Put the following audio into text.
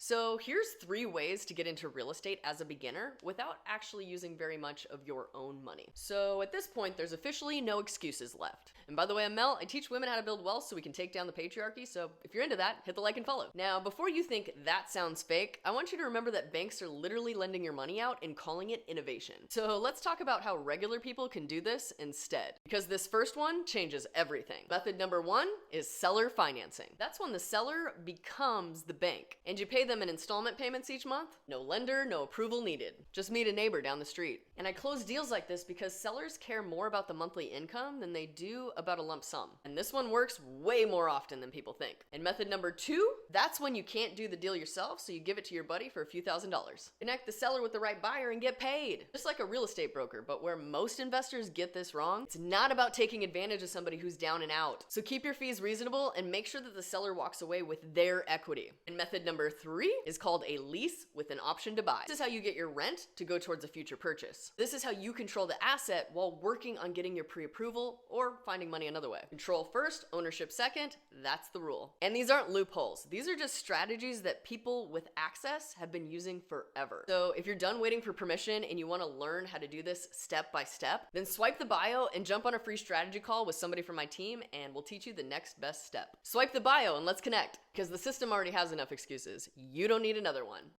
So here's 3 ways to get into real estate as a beginner without actually using very much of your own money. So at this point, there's officially no excuses left. And by the way, I'm Mel. I teach women how to build wealth so we can take down the patriarchy. So if you're into that, hit the like and follow. Now, before you think that sounds fake, I want you to remember that banks are literally lending your money out and calling it innovation. So let's talk about how regular people can do this instead. Because this first one changes everything. Method number 1 is seller financing. That's when the seller becomes the bank and you pay them in installment payments each month. No lender, no approval needed. Just meet a neighbor down the street. And I close deals like this because sellers care more about the monthly income than they do about a lump sum. And this one works way more often than people think. And method number 2, that's when you can't do the deal yourself, so you give it to your buddy for a few $1,000s. Connect the seller with the right buyer and get paid. Just like a real estate broker, but where most investors get this wrong, it's not about taking advantage of somebody who's down and out. So keep your fees reasonable and make sure that the seller walks away with their equity. And method number 3 is called a lease with an option to buy. This is how you get your rent to go towards a future purchase. This is how you control the asset while working on getting your pre-approval or finding money another way. Control first, ownership second, that's the rule. And these aren't loopholes. These are just strategies that people with access have been using forever. So if you're done waiting for permission and you want to learn how to do this step by step, then swipe the bio and jump on a free strategy call with somebody from my team and we'll teach you the next best step. Swipe the bio and let's connect, because the system already has enough excuses. You don't need another one.